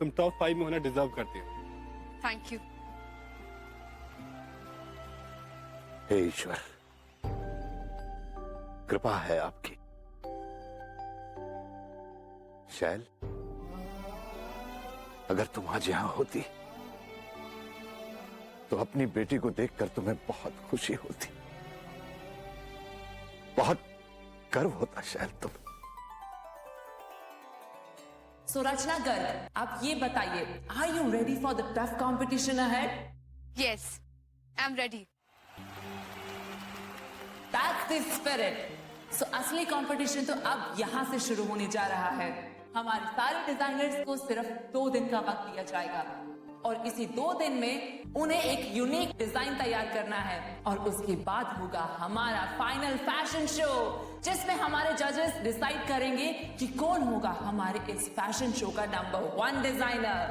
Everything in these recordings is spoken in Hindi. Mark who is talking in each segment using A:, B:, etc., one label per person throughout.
A: तुम टॉप 5 में होना डिजर्व करती हो।
B: Thank you.
C: हे ईश्वर, कृपा है आपकी। शैल, अगर तुम आज यहां होती तो अपनी बेटी को देखकर तुम्हें बहुत खुशी होती, बहुत गर्व होता शैल तुम।
D: So रचना गर्ग, आप ये बताइए, are you ready for the tough competition ahead?
B: Yes, I'm ready.
D: That's the spirit. So असली कंपटीशन तो अब यहाँ से शुरू होने जा रहा है। हमारे सारे डिजाइनर्स को सिर्फ 2 दिन का वक्त दिया जाएगा और इसी 2 दिन में उन्हें एक यूनिक डिजाइन तैयार करना है और उसके बाद होगा हमारा फाइनल फैशन शो, जिसमें हमारे जजेस डिसाइड करेंगे कि कौन होगा हमारे इस फैशन शो का नंबर 1 डिजाइनर।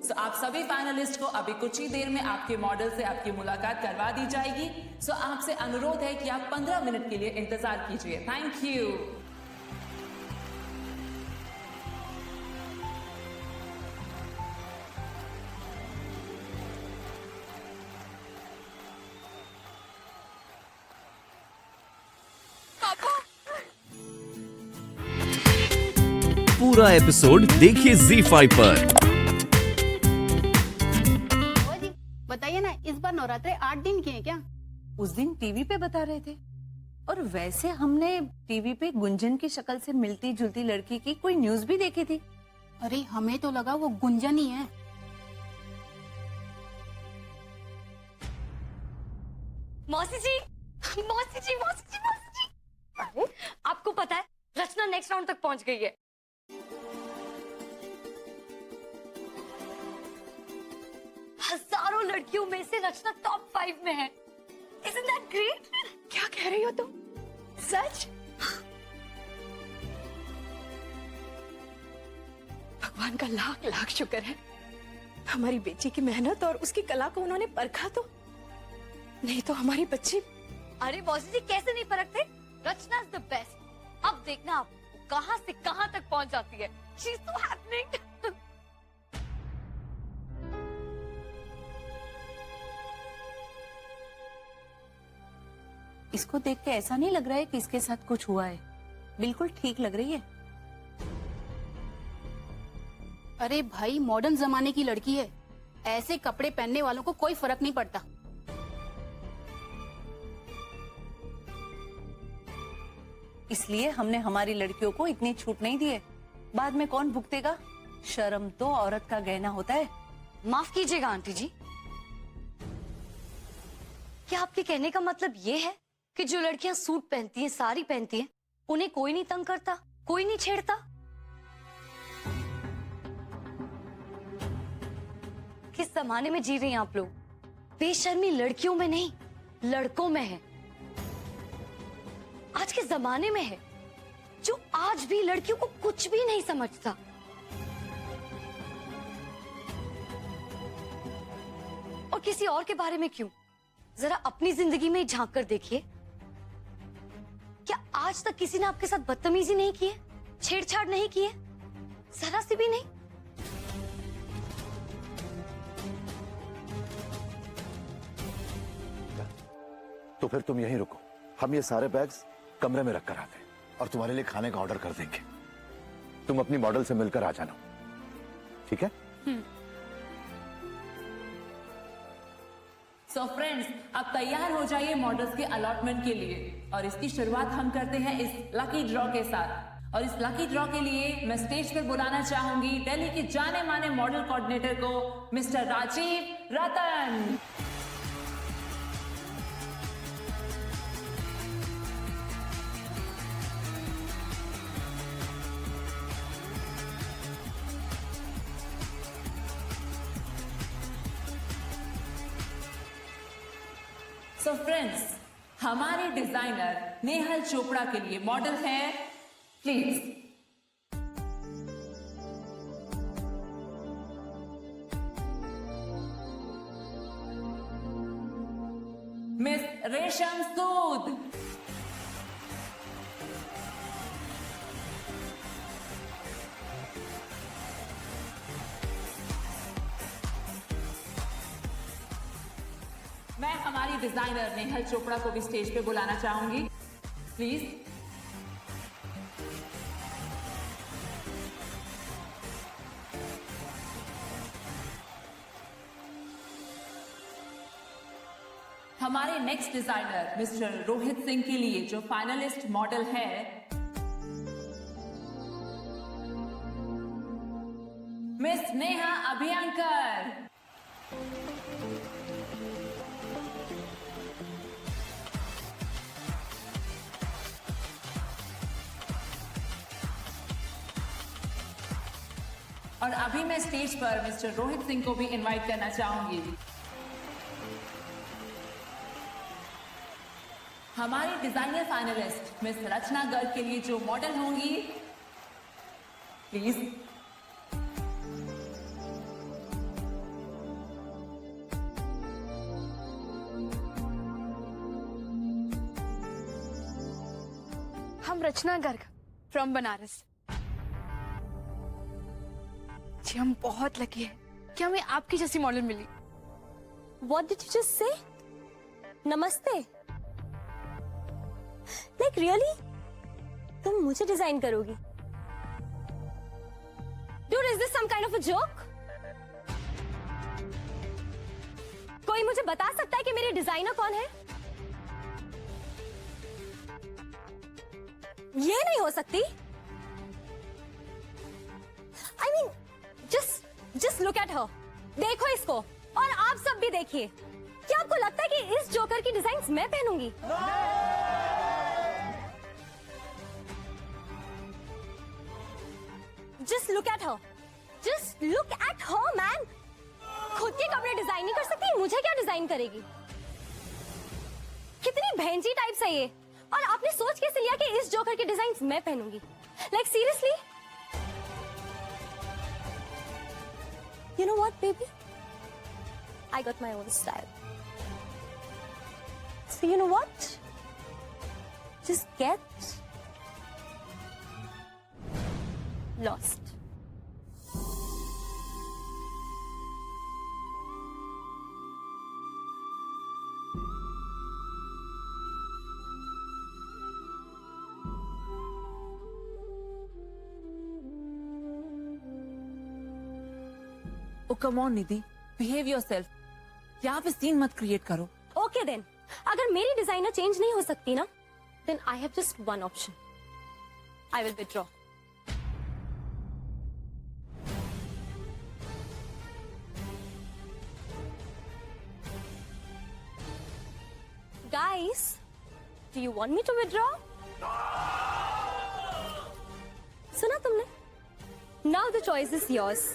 D: सो आप सभी फाइनलिस्ट को अभी कुछ ही देर में आपके मॉडल से आपकी मुलाकात करवा दी जाएगी। सो आपसे अनुरोध है कि आप 15 मिनट के लिए इंतजार कीजिए। Thank you.
E: पूरा एपिसोड देखिए ZEE5 पर।
F: जी बताइए ना, इस बार नवरात्रे 8 दिन के हैं क्या?
G: उस दिन टीवी पे बता रहे थे, और वैसे हमने टीवी पे गुंजन की शक्ल से मिलती जुलती लड़की की कोई न्यूज भी देखी थी।
F: अरे हमें तो लगा वो गुंजन ही है।
H: मौसी जी, मौसी जी, मौसी जी, मौसी जी। अरे आपको पता है रचना नेक्स्ट राउंड तक पहुंच गई है। हजारों लड़कियों में से रचना टॉप 5 में है। Isn't that great? क्या कह रही हो तुम? सच?
I: भगवान का लाख लाख शुक्र है, हमारी बेटी की मेहनत और उसकी कला को उन्होंने परखा तो, नहीं तो हमारी बच्ची।
H: अरे मौसी जी कैसे नहीं परखते? रचना इज द बेस्ट। अब देखना आप कहां से कहां तक पहुंच जाती है। She's so happening.
G: इसको देख के ऐसा नहीं लग रहा है कि इसके साथ कुछ हुआ है। बिल्कुल ठीक लग रही है।
F: अरे भाई, मॉडर्न जमाने की लड़की है, ऐसे कपड़े पहनने वालों को कोई फर्क नहीं पड़ता।
G: इसलिए हमने हमारी लड़कियों को इतनी छूट नहीं दी है। बाद में कौन भुगतेगा? शर्म तो औरत का गहना होता है।
H: माफ कीजिएगा आंटी जी, क्या आपके कहने का मतलब ये है कि जो लड़कियां सूट पहनती हैं, साड़ी पहनती हैं, उन्हें कोई नहीं तंग करता, कोई नहीं छेड़ता? किस जमाने में जी रही हैं आप लोग? बेशर्मी लड़कियों में नहीं, लड़कों में है। आज के जमाने में है जो आज भी लड़कियों को कुछ भी नहीं समझता। और किसी और के बारे में क्यों, जरा अपनी जिंदगी में ही झांक कर देखिए। क्या आज तक किसी ने आपके साथ बदतमीजी नहीं की है, छेड़छाड़ नहीं की है? जरा सी भी नहीं।
C: तो फिर तुम यहीं रुको, हम ये सारे बैग्स कमरे में रख कर आते हैं और तुम्हारे लिए खाने का ऑर्डर कर देंगे। तुम अपनी मॉडल से मिलकर आ जाना, ठीक है?
D: सो फ्रेंड्स, अब तैयार हो जाइए मॉडल्स के अलॉटमेंट के लिए, और इसकी शुरुआत हम करते हैं इस लकी ड्रॉ के साथ। और इस लकी ड्रॉ के लिए मैं स्टेज पर बुलाना चाहूंगी दिल्ली के जाने माने मॉडल कोऑर्डिनेटर को, मिस्टर राजीव रतन। सो फ्रेंड्स, हमारे डिजाइनर नेहल चोपड़ा के लिए मॉडल है, प्लीज। मिस रेशम सूद। मैं हमारी डिजाइनर नेहल चोपड़ा को भी स्टेज पे बुलाना चाहूंगी, प्लीज। हमारे next designer mister Rohit Singh के लिए जो फाइनलिस्ट मॉडल है मिस नेहा अभियंकर। और अभी मैं स्टेज पर मिस्टर रोहित सिंह को भी इनवाइट करना चाहूंगी। हमारी designer finalist miss Rachna Garg के लिए जो मॉडल होंगी, प्लीज।
B: हम रचना गर्ग फ्रॉम बनारस। जी हम बहुत लकी हैं कि हमें आपकी जैसी मॉडल मिली।
H: What did you just say? नमस्ते। Like really? तुम मुझे डिजाइन करोगी? Dude, is this some kind of a joke? कोई मुझे बता सकता है कि मेरी डिजाइनर कौन है? ये नहीं हो सकती। I mean, just look at her. देखो इसको और आप सब भी देखिए। क्या आपको लगता है कि इस जोकर की डिजाइन्स मैं पहनूंगी? Just look at her. Just look at her, man. खुद के कपड़े डिजाइन नहीं कर सकती, मुझे क्या डिजाइन करेगी? कितनी बहनजी टाइप्स है ये। और आपने सोच कैसे लिया कि इस जोकर की डिजाइन्स मैं पहनूंगी? Like seriously? You know what, baby? I got my own style. So you know what? Just get lost.
D: Oh come on Nidhi, behave yourself. यहाँ पे सीन मत क्रिएट करो।
H: Okay then. अगर मेरी डिजाइनर चेंज नहीं हो सकती ना, then I have just one option. I will withdraw. Guys, do you want me to withdraw? सुना तुमने? Now the choice is yours.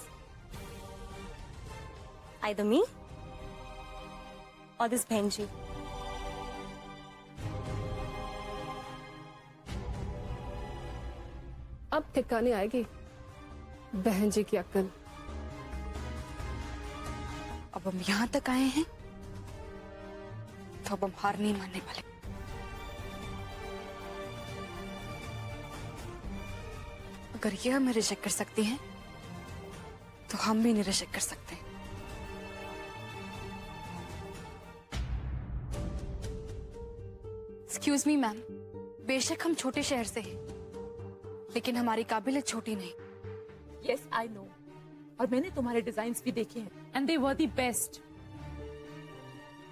H: Either me or this Benji.
I: अब ठिकाने आएगी बहन जी की अक्ल।
B: अब हम यहाँ तक आए हैं तो अब हम हार नहीं मानने वाले। अगर ये हमें रिजेक्ट कर सकती हैं तो हम भी नहीं रिजेक्ट कर सकते। एक्सक्यूज मी मैम, बेशक हम छोटे शहर से हैं, लेकिन हमारी काबिलियत छोटी नहीं।
D: यस आई नो, और मैंने तुम्हारे डिजाइन्स भी देखे हैं and they were the best.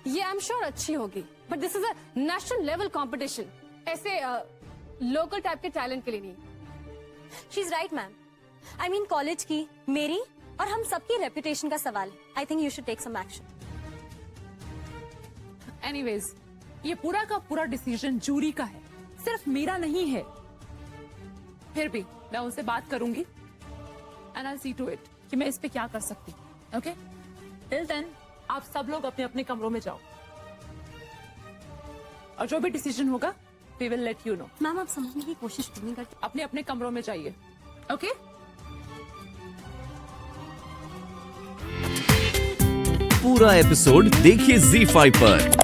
I: ये आई एम श्योर अच्छी होगी, but this is a national level competition, ऐसे लोकल टाइप के टैलेंट के लिए नहीं।
H: She is right ma'am. I mean college की, मेरी और हम सबकी रेपुटेशन का सवाल। I think you should take some action.
D: Anyways, ये पूरा का पूरा डिसीजन जूरी का है, सिर्फ मेरा नहीं है। फिर भी मैं उनसे बात करूंगी and I see to it कि मैं इस पे क्या कर सकती हूँ। ओके, टिल देन आप सब लोग अपने अपने कमरों में जाओ और जो भी डिसीजन होगा we will let you know.
H: Ma'am आप समझने की कोशिश क्यों नहीं करती?
D: अपने अपने कमरों में जाइए। ओके
E: पूरा एपिसोड देखिए ZEE5 पर।